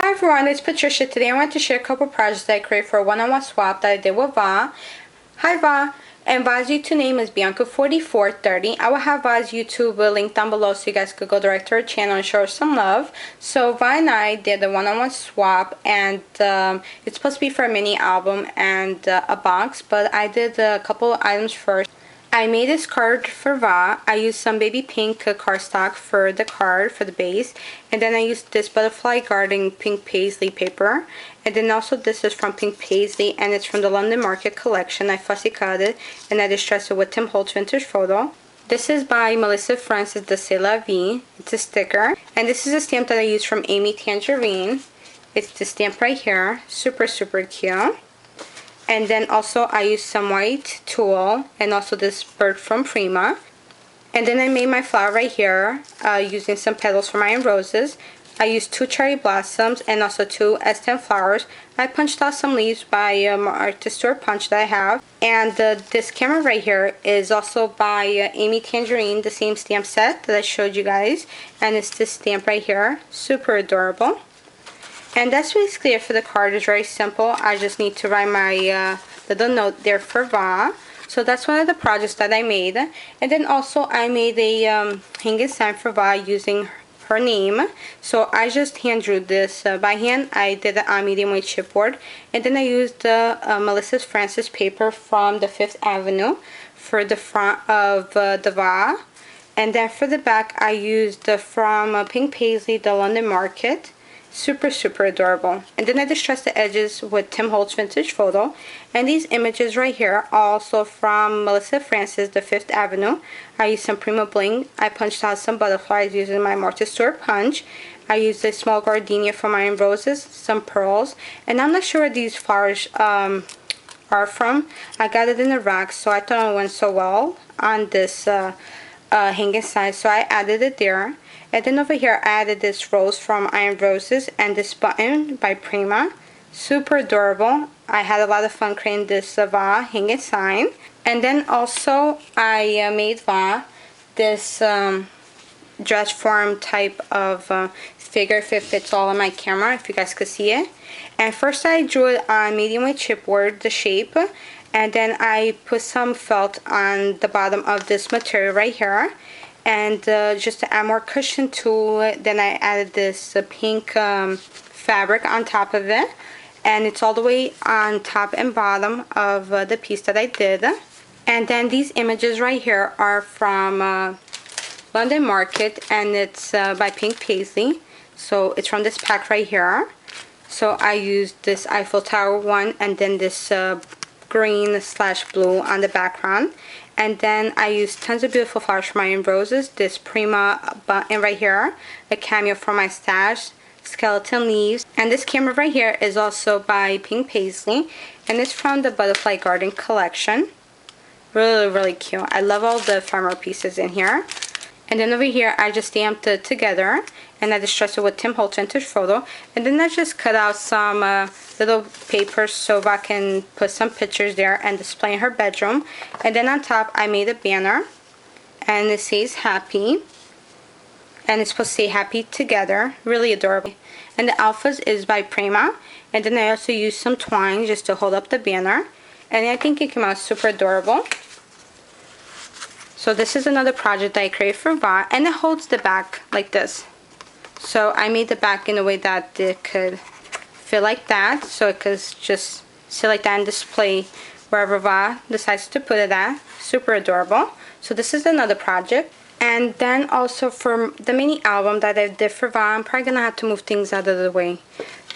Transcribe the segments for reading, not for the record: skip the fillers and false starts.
Hi everyone, it's Patricia. Today I want to share a couple projects that I created for a one-on-one swap that I did with Va. Hi Va, and Va's YouTube name is Bianca4430. I will have Va's YouTube link down below so you guys could go direct to her channel and show her some love. So Va and I did a one-on-one swap, and it's supposed to be for a mini album and a box, but I did a couple of items first. I made this card for Va. I used some baby pink cardstock for the card, for the base. And then I used this Butterfly Garden pink paisley paper. And then also this is from Pink Paisley, and it's from the London Market collection. I fussy cut it and I distressed it with Tim Holtz Vintage Photo. This is by Melissa Francis de C'est La Vie. It's a sticker. And this is a stamp that I used from Amy Tangerine. It's the stamp right here. Super, super cute. And then also I used some white tulle and also this bird from Prima. And then I made my flower right here using some petals from Iron Roses. I used 2 cherry blossoms and also 2 S10 flowers. I punched out some leaves by Artist Store Punch that I have. And this camera right here is also by Amy Tangerine, the same stamp set that I showed you guys. And it's this stamp right here. Super adorable. And that's basically it for the card. It's very simple. I just need to write my little note there for Va. So that's one of the projects that I made. And then also I made a hanging sign for Va using her name. So I just hand drew this by hand. I did it on medium weight chipboard. And then I used the Melissa Francis paper from the Fifth Avenue for the front of the Va. And then for the back I used from Pink Paisley, the London Market. Super, super adorable. And then I distressed the edges with Tim Holtz Vintage Photo. And these images right here are also from Melissa Francis, the Fifth Avenue. I used some Prima Bling. I punched out some butterflies using my Artist Store Punch. I used a small gardenia from Iron Roses, some pearls. And I'm not sure where these flowers are from. I got it in a rack, so I thought it went so well on this hanging sign, so I added it there. And then over here I added this rose from Iron Roses and this button by Prima. Super adorable. I had a lot of fun creating this Va hanging sign. And then also I made Va this dress form type of figure if it fits all on my camera, if you guys could see it. And first I drew it on medium weight chipboard, the shape. And then I put some felt on the bottom of this material right here. And just to add more cushion to it, then I added this pink fabric on top of it. And it's all the way on top and bottom of the piece that I did. And then these images right here are from London Market, and it's by Pink Paisley. So it's from this pack right here. So I used this Eiffel Tower one, and then this green / blue on the background. And then I used tons of beautiful flowers from Iron Roses, this Prima button right here, a cameo from my stash, skeleton leaves. And this camera right here is also by Pink Paisley, and it's from the Butterfly Garden collection. Really, really cute. I love all the ephemera pieces in here. And then over here I just stamped it together, and I distressed it with Tim Holtz Vintage Photo. And then I just cut out some little papers so I can put some pictures there and display in her bedroom. And then on top I made a banner, and it says happy, and it's supposed to say happy together. Really adorable. And the alphas is by Prima. And then I also used some twine just to hold up the banner, and I think it came out super adorable. So this is another project that I created for Va, and it holds the back like this. So I made the back in a way that it could fit like that, so it could just sit like that and display wherever Va decides to put it at. Super adorable. So this is another project. And then also for the mini album that I did for Va, I'm probably gonna have to move things out of the way.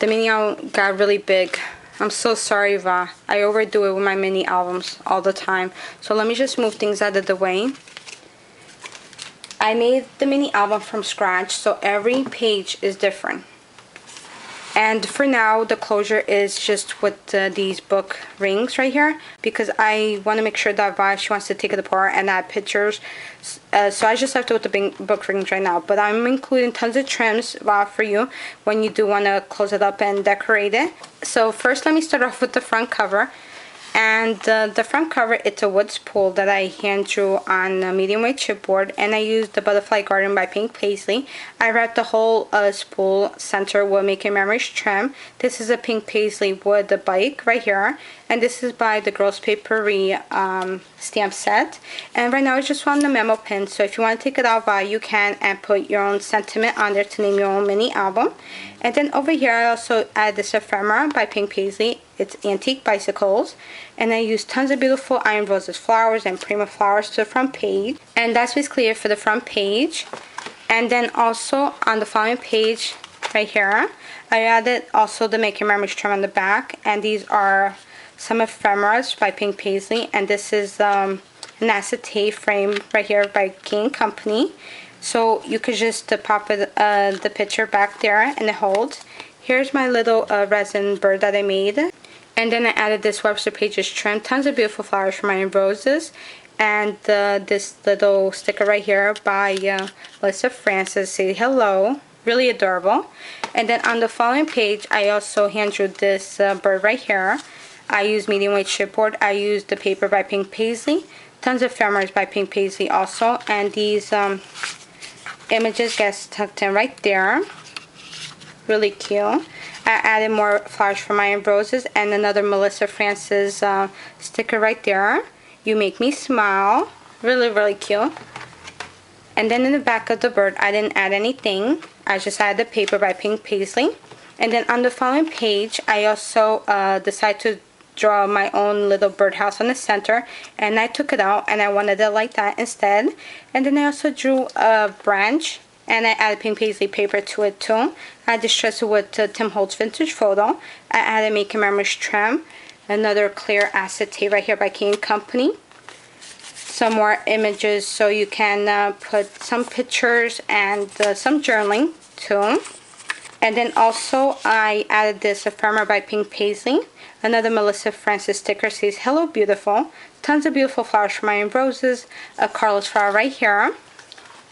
The mini album got really big. I'm so sorry, Va. I overdo it with my mini albums all the time. So let me just move things out of the way. I made the mini album from scratch, so every page is different. And for now, the closure is just with these book rings right here, because I want to make sure that Va, she wants to take it apart and add pictures. So I just left it with the book rings right now. But I'm including tons of trims, Va, for you when you do want to close it up and decorate it. So first, let me start off with the front cover. And the front cover, it's a wood spool that I hand drew on a medium weight chipboard, and I used the Butterfly Garden by Pink Paisley. I wrapped the whole spool center with Making Memories trim. This is a Pink Paisley wood bike right here, and this is by the Girls Papery stamp set. And right now it's just on the memo pin, so if you want to take it out, you can, and put your own sentiment on there to name your own mini album. And then over here I also add this ephemera by Pink Paisley. It's Antique Bicycles, and I use tons of beautiful Iron Roses flowers and Prima flowers to the front page, and that's basically it for the front page. And then also on the following page right here, I added also the Making Memories trim on the back, and these are some ephemeras by Pink Paisley, and this is an acetate frame right here by King Company. So you could just pop it, the picture back there, and it holds. Here's my little resin bird that I made. And then I added this Webster Pages trim, tons of beautiful flowers from Iron Roses, and this little sticker right here by Melissa Francis, say hello, really adorable. And then on the following page, I also hand drew this bird right here. I used medium weight chipboard. I used the paper by Pink Paisley, tons of ephemeras by Pink Paisley also, and these images get tucked in right there. Really cute. I added more flowers from Iron Roses and another Melissa Francis sticker right there. You Make Me Smile. Really, really cute. And then in the back of the bird, I didn't add anything. I just added the paper by Pink Paisley. And then on the following page, I also decided to draw my own little birdhouse on the center, and I took it out and I wanted it like that instead. And then I also drew a branch, and I added Pink Paisley paper to it too. I distressed it with Tim Holtz Vintage Photo. I added Making Memories trim, another clear acetate right here by King Company. Some more images so you can put some pictures and some journaling too. And then also I added this ephemera by Pink Paisley. Another Melissa Francis sticker says hello beautiful. Tons of beautiful flowers from Iron Roses. A Carlos flower right here.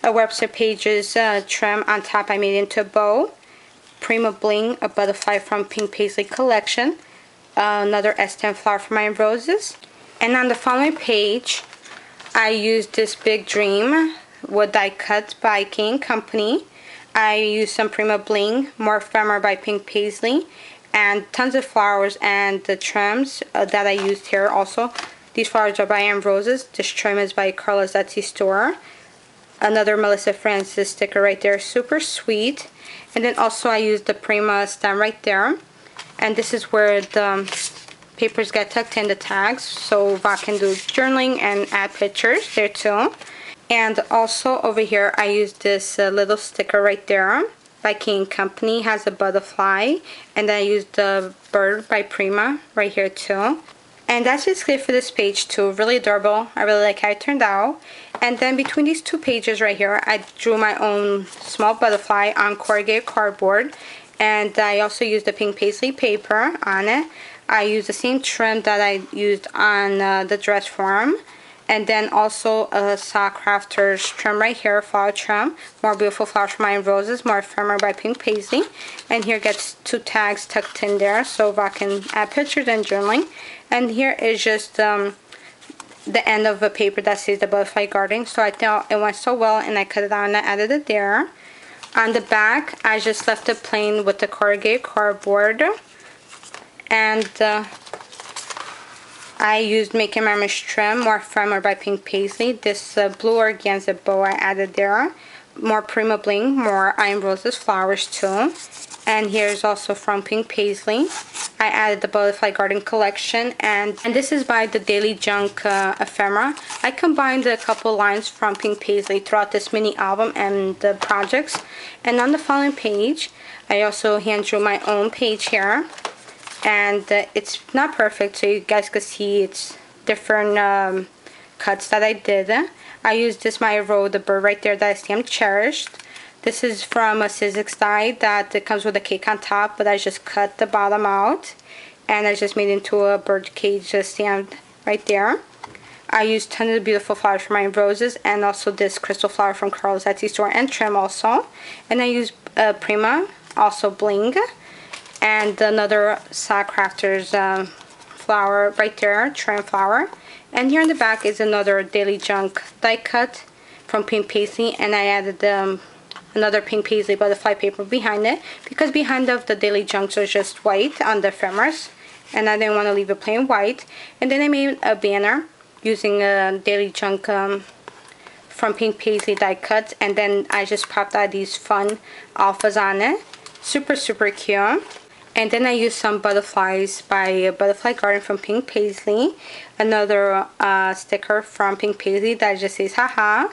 A Webster Pages trim on top I made into a bow. Prima Bling, a butterfly from Pink Paisley collection. Another S10 flower from Iron Roses. And on the following page, I used this Big Dream wood die cut by King Company. I used some Prima Bling, more ephemera by Pink Paisley, and tons of flowers and the trims that I used here also. These flowers are by Iron Roses. This trim is by Carla's Etsy store. Another Melissa Francis sticker right there, super sweet. And then also I used the Prima stem right there. And this is where the papers get tucked in, the tags, so I can do journaling and add pictures there too. And also over here I used this little sticker right there by King Company. It has a butterfly, and I used the bird by Prima right here too. And that's just it for this page too. Really adorable. I really like how it turned out. And then between these two pages right here, I drew my own small butterfly on corrugated cardboard, and I also used the Pink Paisley paper on it. I used the same trim that I used on the dress form. And then also a Sock Crafters trim right here, flower trim. More beautiful flowers from Iron Roses, more ephemera by Pink Paisley. And here gets two tags tucked in there so I can add pictures and journaling. And here is just the end of a paper that says the Butterfly Garden. So I thought it went so well, and I cut it out and I added it there. On the back, I just left it plain with the corrugated cardboard. And I used Making Memories trim, more ephemera by Pink Paisley. This blue organza bow I added there. More Prima Bling, more Iron Roses flowers too. And here's also from Pink Paisley. I added the Butterfly Garden collection, and this is by the Daily Junk ephemera. I combined a couple lines from Pink Paisley throughout this mini album and the projects. And on the following page, I also hand drew my own page here. And it's not perfect, so you guys can see it's different cuts that I did. I used this Maya Rowe, the bird right there that I stamped Cherished. This is from a Sizzix die that it comes with a cake on top, but I just cut the bottom out and I just made it into a bird cage stamp right there. I used tons of beautiful flowers from Iron Roses, and also this crystal flower from Carla's Etsy store, and trim also. And I used Prima, also Bling, and another Sock Crafters flower right there, trim flower. And here in the back is another Daily Junk die cut from Pink Paisley, and I added another Pink Paisley butterfly paper behind it because behind of the Daily Junks are just white on the ephemeris, and I didn't want to leave it plain white. And then I made a banner using a Daily Junk from Pink Paisley die cuts, and then I just popped out these fun alphas on it. Super cute. And then I used some butterflies by Butterfly Garden from Pink Paisley. Another sticker from Pink Paisley that just says haha.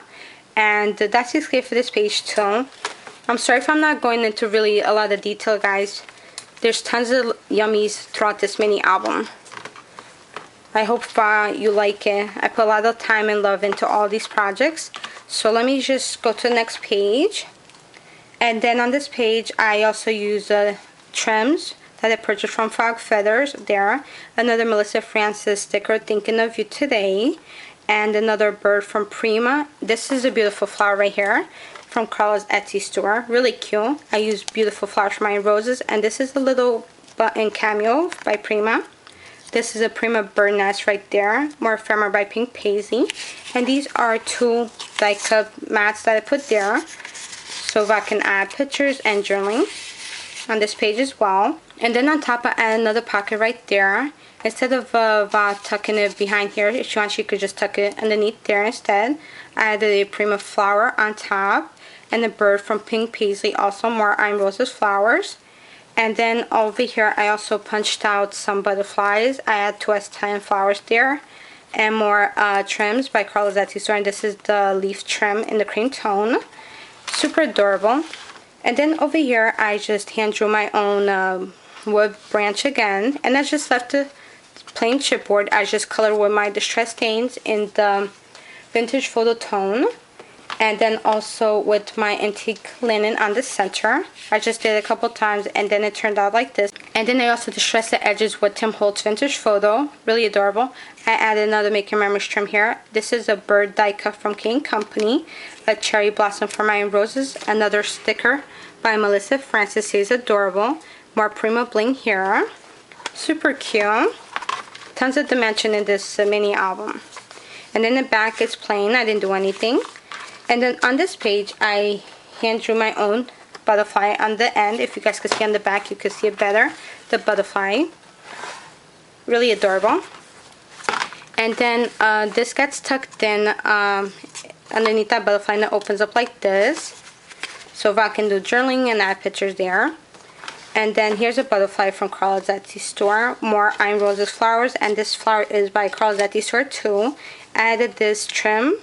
And that's basically it for this page too. I'm sorry if I'm not going into really a lot of detail, guys. There's tons of yummies throughout this mini album. I hope you like it. I put a lot of time and love into all these projects. So let me just go to the next page. And then on this page I also use trims that I purchased from Frog Feathers there. Another Melissa Francis sticker, thinking of you today. And another bird from Prima. This is a beautiful flower right here from Carla's Etsy store. Really cute. I use beautiful flowers for my roses. And this is a little button cameo by Prima. This is a Prima bird nest right there. More Ephemera by Pink Paisley. And these are two die cut mats that I put there, so I can add pictures and journaling on this page as well. And then on top I add another pocket right there. Instead of tucking it behind here, if you want, you could just tuck it underneath there instead. I added a Prima flower on top and a bird from Pink Paisley, also more I'm Roses flowers. And then over here I also punched out some butterflies. I add 2S10 flowers there and more trims by Carla's Etsy store, and this is the leaf trim in the cream tone. Super adorable. And then over here I just hand drew my own wood branch again, and I just left the plain chipboard. I just colored with my Distress stains in the Vintage Photo tone, and then also with my antique linen on the center. I just did it a couple times and then it turned out like this. And then I also distressed the edges with Tim Holtz Vintage Photo. Really adorable. I added another Making Memories trim here. This is a bird die cut from King Company. A cherry blossom for my roses. Another sticker by Melissa Francis, says adorable. More Prima bling here. Super cute. Tons of dimension in this mini album. And then the back is plain. I didn't do anything. And then on this page I hand drew my own butterfly on the end. If you guys could see on the back, you could see it better. The butterfly. Really adorable. And then this gets tucked in underneath that butterfly, and it opens up like this. So if I can do journaling and add pictures there. And then here's a butterfly from Carla's Etsy store. More I'm Roses flowers, and this flower is by Carla's Etsy store too. I added this trim,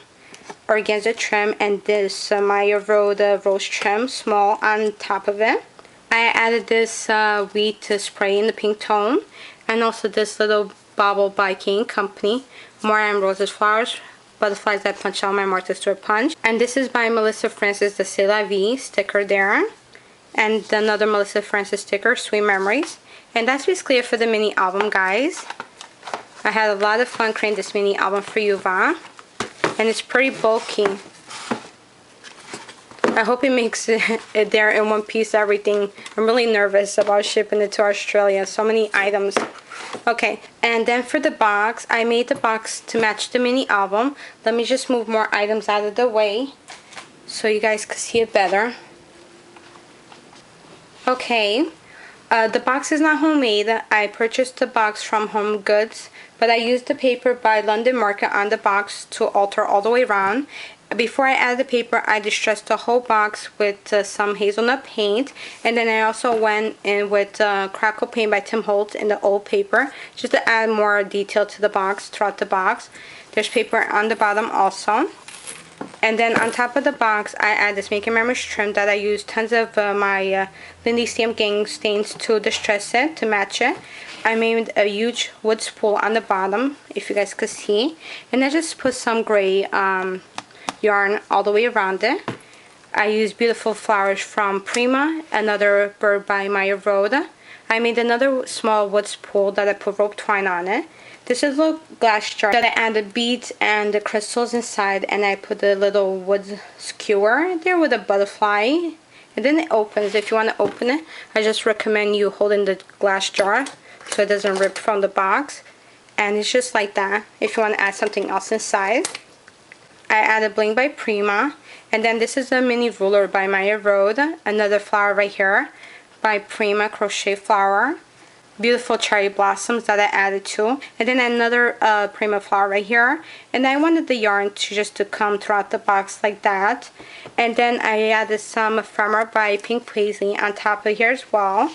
organza trim, and this Maya Rhoda rose trim, small, on top of it. I added this wheat spray in the pink tone, and also this little bauble by King Company. More I'm Roses flowers, butterflies that punch out my Martha Stewart punch. And this is by Melissa Francis, the C'est La Vie sticker there. And another Melissa Francis sticker, Sweet Memories. And that's basically it for the mini album, guys. I had a lot of fun creating this mini album for you, Va. And it's pretty bulky. I hope it makes it there in one piece, everything. I'm really nervous about shipping it to Australia. So many items. Okay, and then for the box, I made the box to match the mini album. Let me just move more items out of the way so you guys can see it better. Okay, the box is not homemade. I purchased the box from Home Goods, but I used the paper by London Market on the box to alter all the way around. Before I added the paper, I distressed the whole box with some hazelnut paint, and then I also went in with crackle paint by Tim Holtz in the old paper just to add more detail to the box throughout the box. There's paper on the bottom also. And then on top of the box, I add this Making Memories trim that I used tons of my Lindy Stamp Gang stains to distress it, to match it. I made a huge wood spool on the bottom, if you guys could see. And I just put some gray yarn all the way around it. I used beautiful flowers from Prima, another bird by Maya Rhoda. I made another small wood spool that I put rope twine on it. This is a little glass jar that I added beads and the crystals inside, and I put a little wood skewer there with a butterfly. And then it opens. If you want to open it, I just recommend you holding the glass jar so it doesn't rip from the box. And it's just like that if you want to add something else inside. I added Bling by Prima. And then this is a mini ruler by Maya Road. Another flower right here by Prima Crochet Flower. Beautiful cherry blossoms that I added too. And then another Prima flower right here. And I wanted the yarn to come throughout the box like that. And then I added some ephemera by Pink Paisley on top of here as well.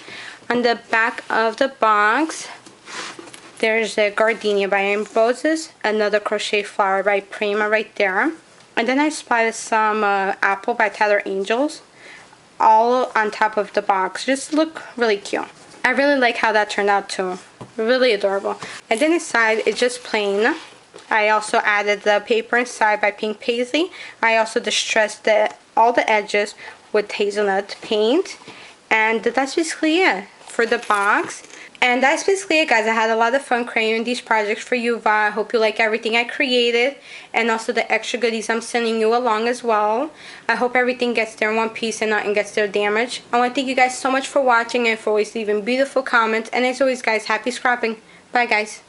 On the back of the box, there's a Gardenia by Amber Roses, another crochet flower by Prima right there. And then I spotted some apple by Tattered Angels, all on top of the box. Just look really cute. I really like how that turned out too. Really adorable. And then inside it's just plain. I also added the paper inside by Pink Paisley. I also distressed all the edges with hazelnut paint. And that's basically it for the box. And that's basically it, guys. I had a lot of fun creating these projects for you, Va. I hope you like everything I created, and also the extra goodies I'm sending you along as well. I hope everything gets there in one piece and nothing gets there damaged. I want to thank you guys so much for watching and for always leaving beautiful comments. And as always, guys, happy scrapping. Bye, guys.